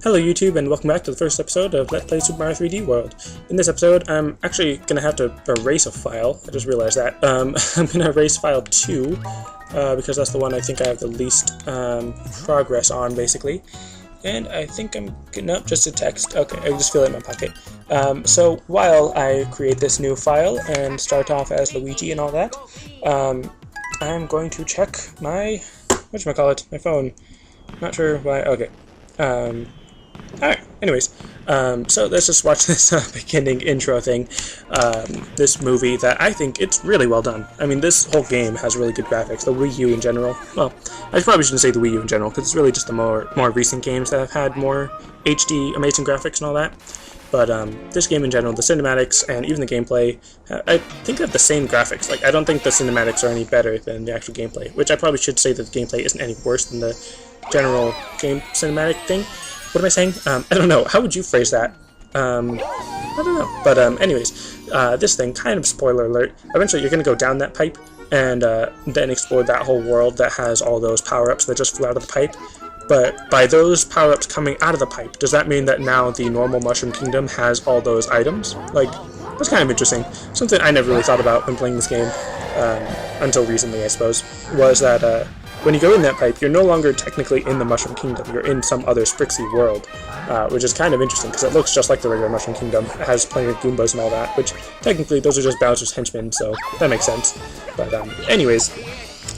Hello YouTube, and welcome back to the first episode of Let's Play Super Mario 3D World. In this episode, I'm actually going to have to erase a file. I just realized that. I'm going to erase file 2, because that's the one I think I have the least progress on, basically. And I think I'm good enough just to text. Okay, I just feel it in my pocket. So while I create this new file and start off as Luigi and all that, I'm going to check my, whatchamacallit, my phone. Not sure why, okay. Alright, anyways, so let's just watch this beginning intro thing, this movie that I think it's really well done. I mean, this whole game has really good graphics, the Wii U in general. Well, I probably shouldn't say the Wii U in general, because it's really just the more recent games that have had more HD amazing graphics and all that. But this game in general, the cinematics and even the gameplay, I think they have the same graphics. Like, I don't think the cinematics are any better than the actual gameplay, which I probably should say that the gameplay isn't any worse than the general game cinematic thing. What am I saying? I don't know. How would you phrase that? I don't know. But anyways, this thing, kind of spoiler alert, eventually you're going to go down that pipe and then explore that whole world that has all those power-ups that just flew out of the pipe. But by those power-ups coming out of the pipe, does that mean that now the normal Mushroom Kingdom has all those items? Like, that's kind of interesting. Something I never really thought about when playing this game, until recently, I suppose, was that when you go in that pipe, you're no longer technically in the Mushroom Kingdom. You're in some other Sprixie world, which is kind of interesting because it looks just like the regular Mushroom Kingdom. It has plenty of Goombas and all that, which technically those are just Bowser's henchmen, so that makes sense. But anyways,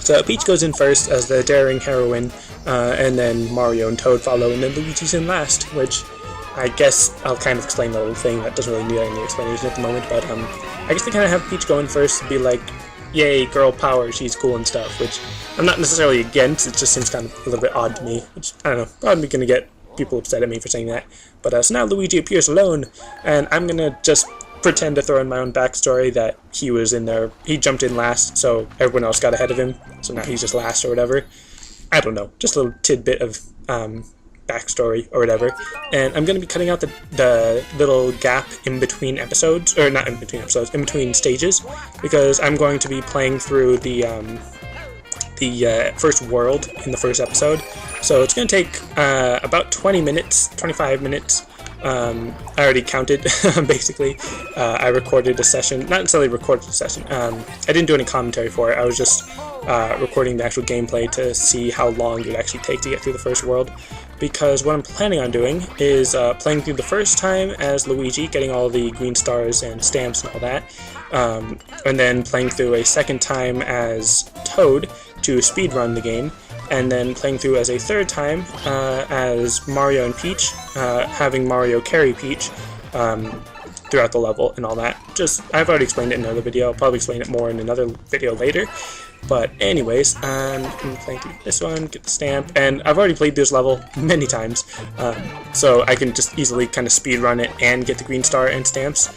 so Peach goes in first as the daring heroine, and then Mario and Toad follow, and then Luigi's in last, which I guess I'll kind of explain the little thing that doesn't really need any explanation at the moment, but I guess they kind of have Peach go in first to be like, yay, girl power, she's cool and stuff, which I'm not necessarily against, it just seems kind of a little bit odd to me, which, I don't know, probably going to get people upset at me for saying that. But so now Luigi appears alone, and I'm going to just pretend to throw in my own backstory that he was in there, he jumped in last, so everyone else got ahead of him, so now he's just last or whatever. I don't know, just a little tidbit of backstory or whatever, and I'm going to be cutting out the little gap in between episodes, or not in between episodes, in between stages, because I'm going to be playing through the first world in the first episode, so it's going to take about 20 minutes, 25 minutes. I already counted, basically. I recorded a session, not necessarily recorded a session, I didn't do any commentary for it, I was just recording the actual gameplay to see how long it would actually take to get through the first world, because what I'm planning on doing is playing through the first time as Luigi, getting all the green stars and stamps and all that, and then playing through a second time as Toad to speedrun the game, and then playing through as a third time as Mario and Peach, having Mario carry Peach throughout the level and all that. I've already explained it in another video, I'll probably explain it more in another video later. But anyways, I'm playing through this one, get the stamp, and I've already played this level many times, so I can just easily kind of speed run it and get the green star and stamps.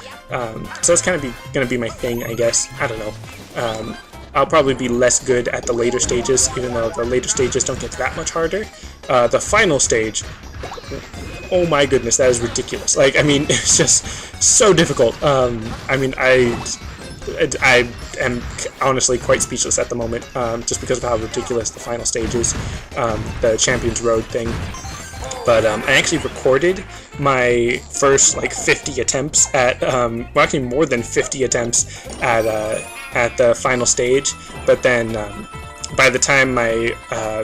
So it's kind of going to be my thing, I guess. I don't know. I'll probably be less good at the later stages, even though the later stages don't get that much harder. The final stage, oh my goodness, that is ridiculous. Like, I mean, it's just so difficult. I mean, I am honestly quite speechless at the moment, just because of how ridiculous the final stage is, the Champions Road thing. But I actually recorded my first, like, 50 attempts at, well, actually more than 50 attempts at the final stage, but then by the time my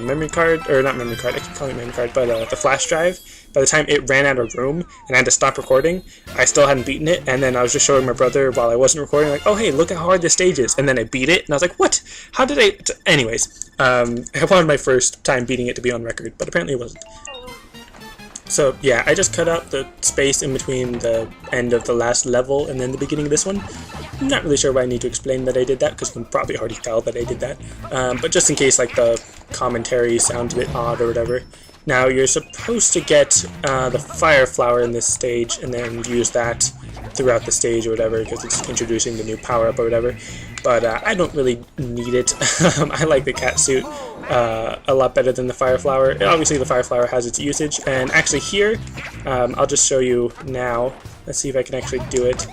memory card, or not memory card, I keep calling it memory card, but the flash drive, by the time it ran out of room and I had to stop recording, I still hadn't beaten it, and then I was just showing my brother while I wasn't recording, like, oh hey, look how hard this stage is, and then I beat it, and I was like, what? How did I? Anyways, I wanted my first time beating it to be on record, but apparently it wasn't. So yeah, I just cut out the space in between the end of the last level and then the beginning of this one. I'm not really sure why I need to explain that I did that, because you can probably already tell that I did that. But just in case, like, the commentary sounds a bit odd or whatever. Now, you're supposed to get the Fire Flower in this stage and then use that throughout the stage or whatever, because it's introducing the new power-up or whatever. But I don't really need it. I like the cat suit a lot better than the Fire Flower. Obviously, the Fire Flower has its usage, and actually here, I'll just show you now. Let's see if I can actually do it.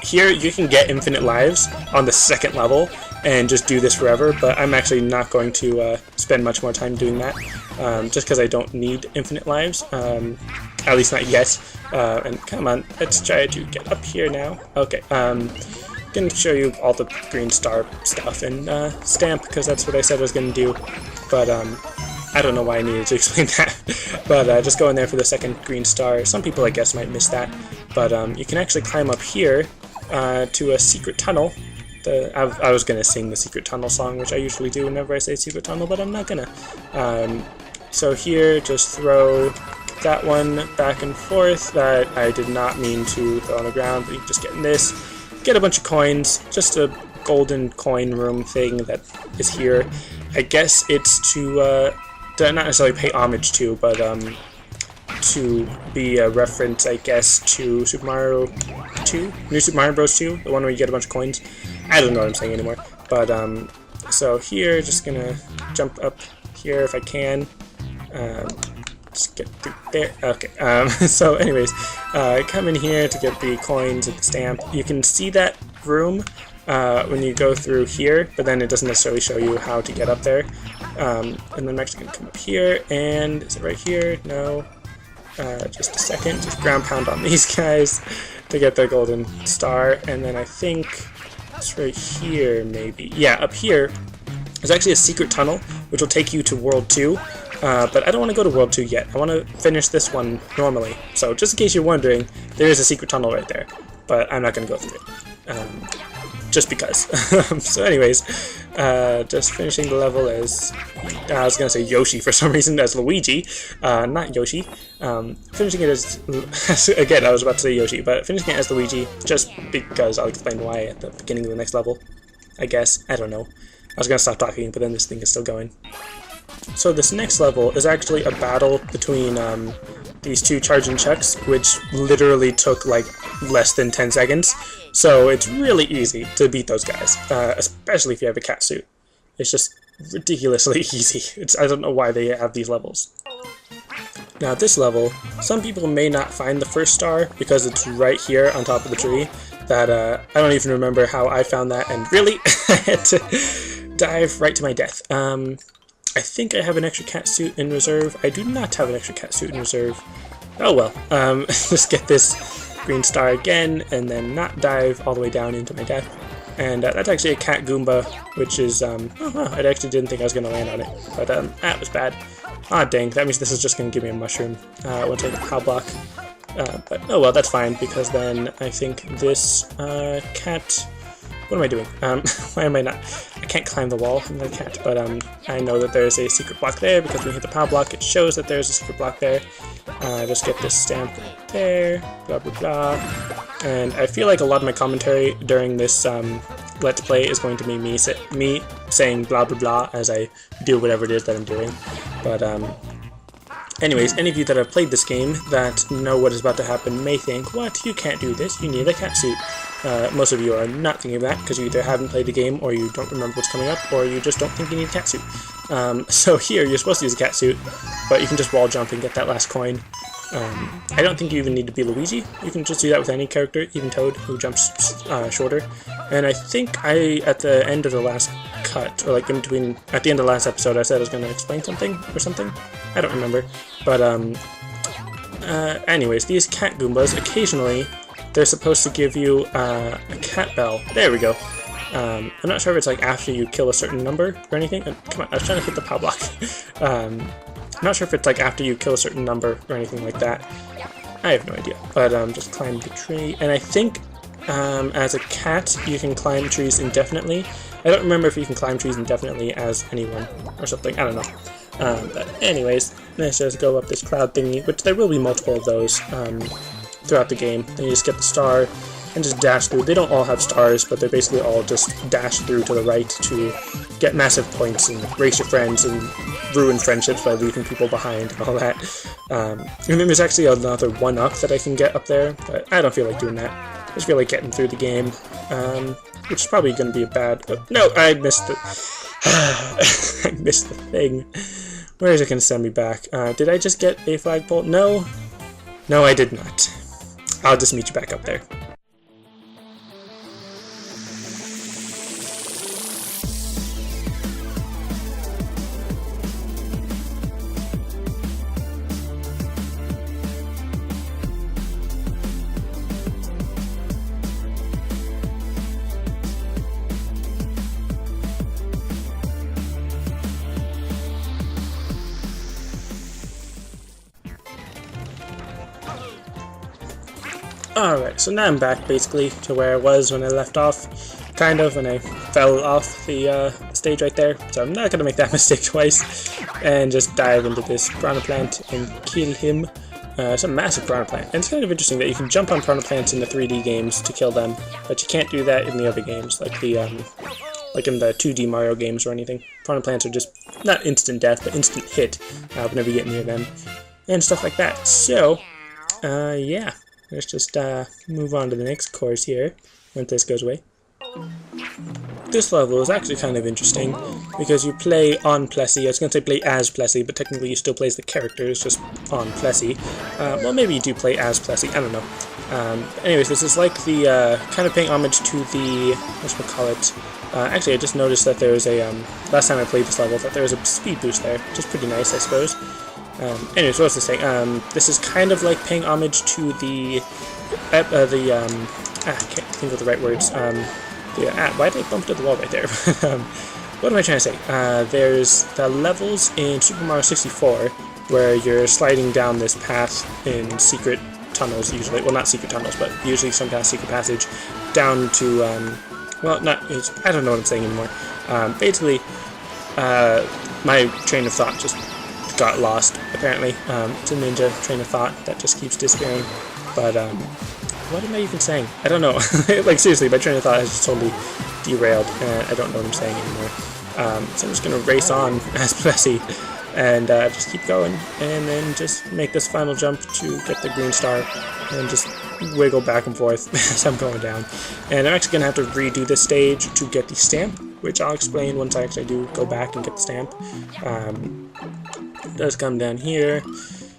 Here, you can get infinite lives on the second level and just do this forever, but I'm actually not going to spend much more time doing that. just because I don't need infinite lives, at least not yet. And come on, let's try to get up here now. Okay, gonna show you all the green star stuff and stamp, because that's what I said I was gonna do, but I don't know why I needed to explain that. But just go in there for the second green star. Some people, I guess, might miss that, but you can actually climb up here to a secret tunnel. I was gonna sing the secret tunnel song, which I usually do whenever I say secret tunnel, but I'm not gonna. So here, just throw that one back and forth. That I did not mean to throw on the ground, but you can just get in this, get a bunch of coins, just a golden coin room thing that is here. I guess it's to not necessarily pay homage to, but to be a reference, I guess, to Super Mario 2, New Super Mario Bros. 2, the one where you get a bunch of coins. I don't know what I'm saying anymore, but so here, just gonna jump up here if I can. Just get through there. Okay. So, anyways, come in here to get the coins and the stamp. You can see that room when you go through here, but then it doesn't necessarily show you how to get up there. And then I'm actually gonna come up here, and is it right here? No. Just a second. Just ground pound on these guys to get the golden star, and then I think it's right here, maybe. Yeah, up here there's actually a secret tunnel which will take you to World 2, but I don't want to go to World 2 yet. I want to finish this one normally. So just in case you're wondering, there is a secret tunnel right there, but I'm not going to go through it. Just because. So anyways, just finishing the level as, I was going to say Yoshi for some reason, as Luigi, not Yoshi. Finishing it as, again, I was about to say Yoshi, but finishing it as Luigi, just because I'll explain why at the beginning of the next level, I guess. I don't know. I was going to stop talking, but then this thing is still going. So this next level is actually a battle between these two charging chucks, which literally took like less than 10 seconds. So it's really easy to beat those guys, especially if you have a cat suit. It's just ridiculously easy. I don't know why they have these levels. Now at this level, some people may not find the first star because it's right here on top of the tree. That I don't even remember how I found that, and really, I had to dive right to my death. I think I have an extra cat suit in reserve. I do not have an extra cat suit in reserve. Oh well. Just get this green star again, and then not dive all the way down into my death. And that's actually a cat Goomba, which is, oh, I actually didn't think I was going to land on it, but that was bad. Ah, dang, that means this is just going to give me a mushroom once I hit the power block. But oh well, that's fine, because then I think this cat... What am I doing? Why am I not... I can't climb the wall, I'm not a cat, but I know that there's a secret block there, because when you hit the power block, it shows that there's a secret block there. Just get this stamp right there, blah blah blah. And I feel like a lot of my commentary during this Let's Play is going to be me saying blah blah blah as I do whatever it is that I'm doing. But anyways, any of you that have played this game that know what is about to happen may think, what, you can't do this, you need a cat suit. Most of you are not thinking of that because you either haven't played the game, or you don't remember what's coming up, or you just don't think you need a cat suit. So here, you're supposed to use a cat suit, but you can just wall jump and get that last coin. I don't think you even need to be Luigi. You can just do that with any character, even Toad, who jumps shorter. And I think at the end of the last cut, or like in between, at the end of the last episode, I said I was going to explain something or something. I don't remember. But anyways, these cat Goombas, occasionally, they're supposed to give you a cat bell. There we go. I'm not sure if it's like after you kill a certain number or anything. Come on, I was trying to hit the power block. I'm not sure if it's like after you kill a certain number or anything like that. I have no idea. But just climb the tree. And I think as a cat, you can climb trees indefinitely. I don't remember if you can climb trees indefinitely as anyone or something. I don't know. But anyways, let's just go up this cloud thingy, which there will be multiple of those throughout the game. Then you just get the star and just dash through. They don't all have stars, but they're basically all just dash through to the right to get massive points and race your friends and ruin friendships by leaving people behind and all that. And then there's actually another 1-up that I can get up there, but I don't feel like doing that. I just feel like getting through the game, which is probably going to be a bad... no, I missed it. I missed the thing. Where is it going to send me back? Did I just get a flagpole? No. No, I did not. I'll just meet you back up there. Alright, so now I'm back basically to where I was when I left off, kind of, when I fell off the stage right there. So I'm not going to make that mistake twice, and just dive into this piranha plant and kill him. It's a massive piranha plant, and it's kind of interesting that you can jump on piranha plants in the 3D games to kill them, but you can't do that in the other games, like in the 2D Mario games or anything. Piranha plants are just not instant death, but instant hit whenever you get near them, and stuff like that. So, yeah. Let's just move on to the next course here, once this goes away. This level is actually kind of interesting, because you play on Plessy. I was going to say play as Plessy, but technically you still play as the characters, just on Plessy. Well, maybe you do play as Plessy, I don't know. Anyways, this is like the, kind of paying homage to the, whatchamacallit. Actually, I just noticed that there was a, last time I played this level, that there was a speed boost there, which is pretty nice, I suppose. Anyways, what was I saying? This is kind of like paying homage to the, I can't think of the right words, why did I bump to the wall right there? What am I trying to say? There's the levels in Super Mario 64, where you're sliding down this path in secret tunnels, usually, well, not secret tunnels, but usually some kind of secret passage, down to, well, I don't know what I'm saying anymore. Basically, my train of thought just got lost, apparently. It's a ninja train of thought that just keeps disappearing. But, what am I even saying? I don't know. Like, seriously, my train of thought has just totally derailed, and I don't know what I'm saying anymore. So I'm just gonna race on as Plessy, and just keep going, and then just make this final jump to get the green star, and just wiggle back and forth as I'm going down. And I'm actually gonna have to redo this stage to get the stamp, which I'll explain once I actually do go back and get the stamp. Does come down here,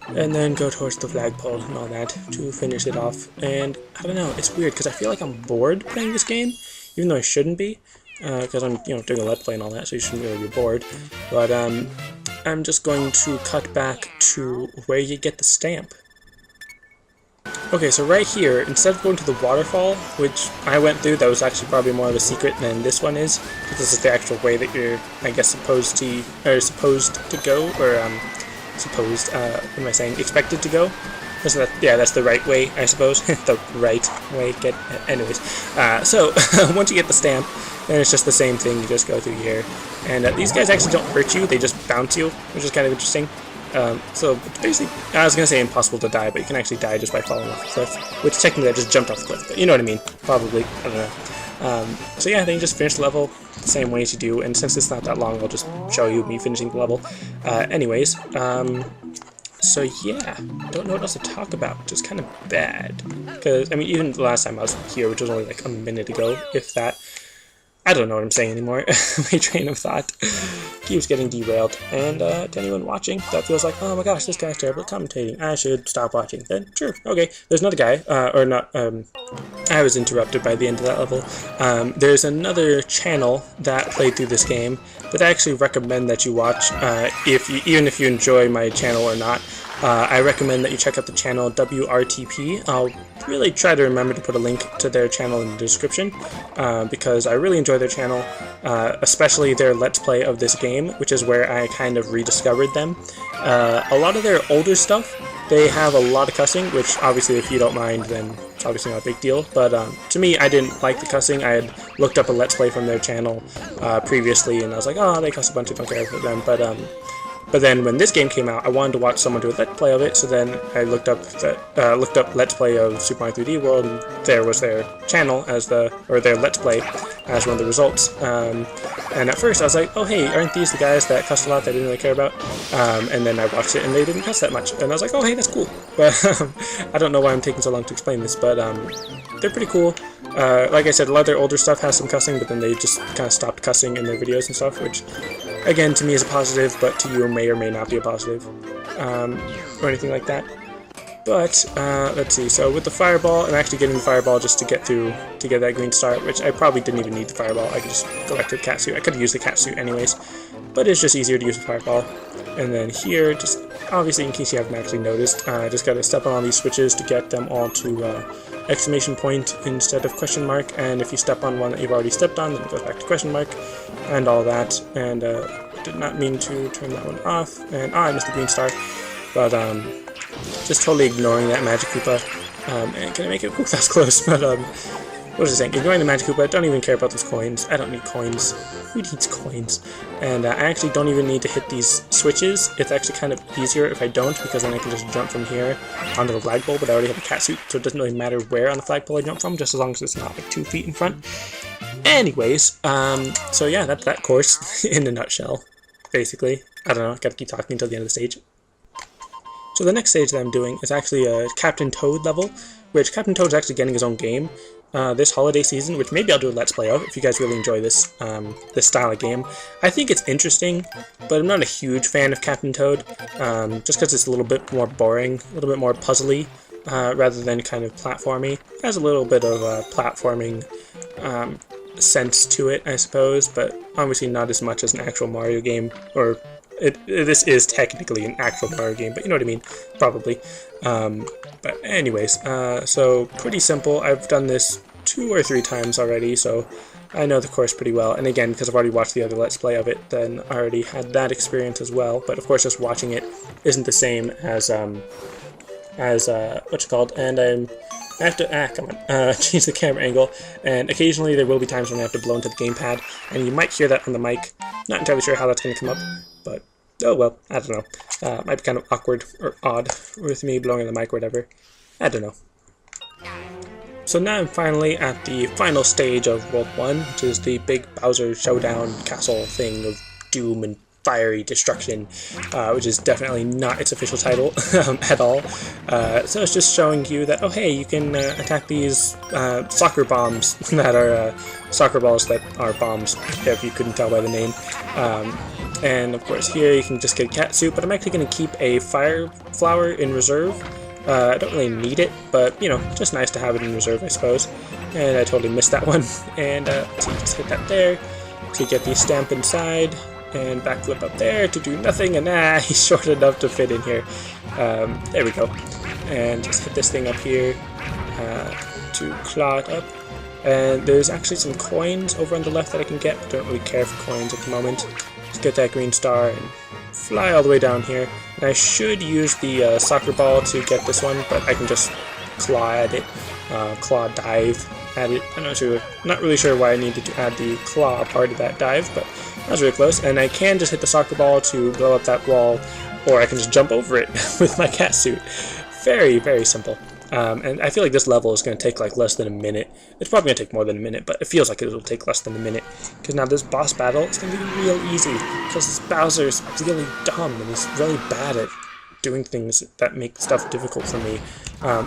and then go towards the flagpole and all that to finish it off. And I don't know, it's weird because I feel like I'm bored playing this game, even though I shouldn't be, because I'm doing a let's play and all that, so you shouldn't really be bored. But I'm just going to cut back to where you get the stamp. Okay, so right here, instead of going to the waterfall, which I went through, that was actually probably more of a secret than this one is, because this is the actual way that you're, I guess, supposed to go, or, what am I saying, expected to go? Yeah, that's the right way, I suppose. The right way, anyways. So, once you get the stamp, then it's just the same thing, you just go through here. And these guys actually don't hurt you, they just bounce you, which is kind of interesting. So it's basically, I was going to say impossible to die, but you can actually die just by falling off a cliff, which technically I just jumped off the cliff, but you know what I mean, probably, I don't know. So yeah, then you just finish the level the same way as you do, and since it's not that long, I'll just show you me finishing the level. Anyways, so yeah, don't know what else to talk about, which is kind of bad, because, I mean, even the last time I was here, which was only like a minute ago, if that, I don't know what I'm saying anymore. My train of thought keeps getting derailed. And to anyone watching that feels like, oh my gosh, this guy's terrible at commentating, I should stop watching. Then sure, okay. There's another guy, I was interrupted by the end of that level. There's another channel that played through this game that I actually recommend that you watch, even if you enjoy my channel or not. I recommend that you check out the channel WRTP. I'll really try to remember to put a link to their channel in the description, because I really enjoy their channel, especially their Let's Play of this game, which is where I kind of rediscovered them. A lot of their older stuff, they have a lot of cussing, which obviously if you don't mind, then it's obviously not a big deal, but to me, I didn't like the cussing. I had looked up a Let's Play from their channel previously, and I was like, oh, they cuss a bunch, I don't care for them, but then when this game came out, I wanted to watch someone do a Let's Play of it, so then I looked up Let's Play of Super Mario 3D World, and there was their channel or their Let's Play as one of the results. And at first I was like, oh hey, aren't these the guys that cuss a lot that I didn't really care about? And then I watched it and they didn't cuss that much, and I was like, oh hey, that's cool. But I don't know why I'm taking so long to explain this, but they're pretty cool. Like I said, a lot of their older stuff has some cussing, but then they just kind of stopped cussing in their videos and stuff, which again, to me is a positive, but to you may or may not be a positive, or anything like that. But, let's see, so with the fireball, I'm actually getting the fireball just to get that green star, which I probably didn't even need the fireball. I could just go back to the cat suit. I could have used the cat suit anyways, but it's just easier to use the fireball. And then here, just obviously in case you haven't actually noticed, I just gotta step on all these switches to get them all to exclamation point instead of question mark, and if you step on one that you've already stepped on, then it goes back to question mark, and all that. And did not mean to turn that one off, and I missed the green star, but just totally ignoring that magic Koopa. And can I make it? Ooh, that's close, but what was I saying? Ignoring the Magic Koopa, don't even care about those coins. I don't need coins. Who needs coins? And I actually don't even need to hit these switches. It's actually kind of easier if I don't, because then I can just jump from here onto the flagpole, but I already have a cat suit, so it doesn't really matter where on the flagpole I jump from, just as long as it's not like 2 feet in front. Anyways, so yeah, that's that course in a nutshell, basically. I don't know, gotta keep talking until the end of the stage. So the next stage that I'm doing is actually a Captain Toad level, which Captain Toad's actually getting his own game this holiday season, which maybe I'll do a Let's Play of if you guys really enjoy this this style of game. I think it's interesting, but I'm not a huge fan of Captain Toad, just because it's a little bit more boring, a little bit more puzzly, rather than kind of platformy. It has a little bit of platforming sense to it, I suppose, but obviously not as much as an actual Mario game, or this is technically an actual Mario game, but you know what I mean, probably. But anyways, so pretty simple. I've done this 2 or 3 times already, so I know the course pretty well. And again, because I've already watched the other Let's Play of it, then I already had that experience as well. But of course, just watching it isn't the same as what's it called? And I have to change the camera angle, and occasionally there will be times when I have to blow into the gamepad, and you might hear that on the mic. Not entirely sure how that's going to come up, but oh well, I don't know. Might be kind of awkward or odd with me blowing in the mic or whatever. I don't know. So now I'm finally at the final stage of World 1, which is the big Bowser Showdown castle thing of doom and fiery destruction, which is definitely not its official title at all. So it's just showing you that, oh hey, you can attack these soccer bombs that are soccer balls that are bombs, if you couldn't tell by the name. And of course here you can just get a cat suit, but I'm actually going to keep a fire flower in reserve. I don't really need it, but you know, just nice to have it in reserve, I suppose. And I totally missed that one. And so you just hit that there. So you get the stamp inside, and backflip up there to do nothing, and he's short enough to fit in here. There we go. And just hit this thing up here to claw it up. And there's actually some coins over on the left that I can get, but don't really care for coins at the moment. Just get that green star and fly all the way down here. And I should use the soccer ball to get this one, but I can just claw at it, claw dive at it. I'm not really sure why I needed to add the claw part of that dive, but that was really close. And I can just hit the soccer ball to blow up that wall, or I can just jump over it with my cat suit. Very, very simple. And I feel like this level is going to take like less than a minute. It's probably going to take more than a minute, but it feels like it will take less than a minute. Because now this boss battle is going to be real easy. Because this Bowser is really dumb and he's really bad at doing things that make stuff difficult for me.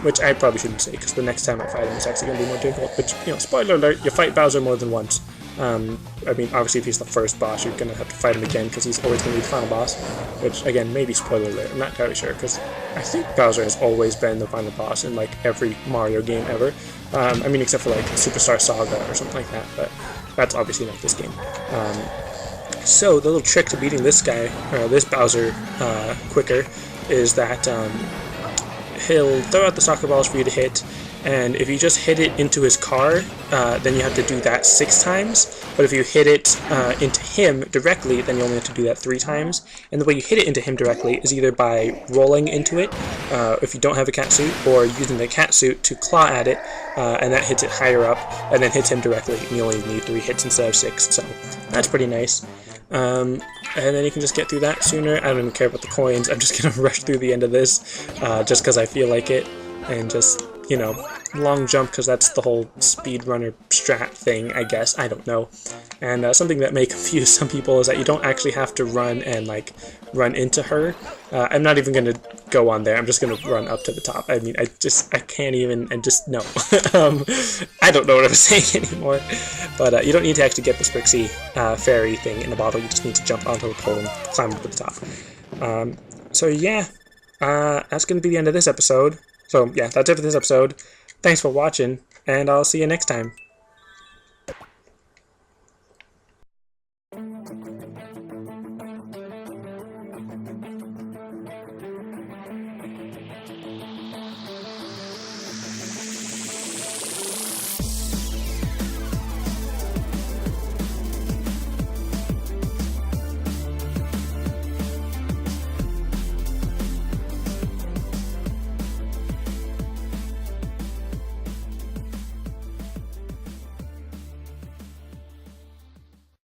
Which I probably shouldn't say, because the next time I fight him it's actually going to be more difficult. But, you know, spoiler alert, you fight Bowser more than once. I mean, obviously if he's the first boss, you're going to have to fight him again, because he's always going to be the final boss. Which, again, maybe spoiler alert, I'm not entirely sure, because I think Bowser has always been the final boss in, like, every Mario game ever. I mean, except for, like, Superstar Saga or something like that, but that's obviously not this game. So, the little trick to beating this guy, or this Bowser, quicker, is that, he'll throw out the soccer balls for you to hit, and if you just hit it into his car, then you have to do that 6 times, but if you hit it into him directly, then you only have to do that 3 times, and the way you hit it into him directly is either by rolling into it, if you don't have a cat suit, or using the cat suit to claw at it, and that hits it higher up, and then hits him directly, and you only need 3 hits instead of 6, so that's pretty nice. And then you can just get through that sooner. I don't even care about the coins. I'm just gonna rush through the end of this, just because I feel like it, and just, you know, long jump, because that's the whole speedrunner strat thing, I guess. I don't know. And something that may confuse some people is that you don't actually have to run and, like, run into her. I'm not even gonna go on there. I'm just gonna run up to the top. I mean, I can't even, and just, no. I don't know what I'm saying anymore. But you don't need to actually get this Brixie fairy thing in the bottle. You just need to jump onto the pole and climb up to the top. So yeah, that's gonna be the end of this episode. So yeah, that's it for this episode. Thanks for watching, and I'll see you next time.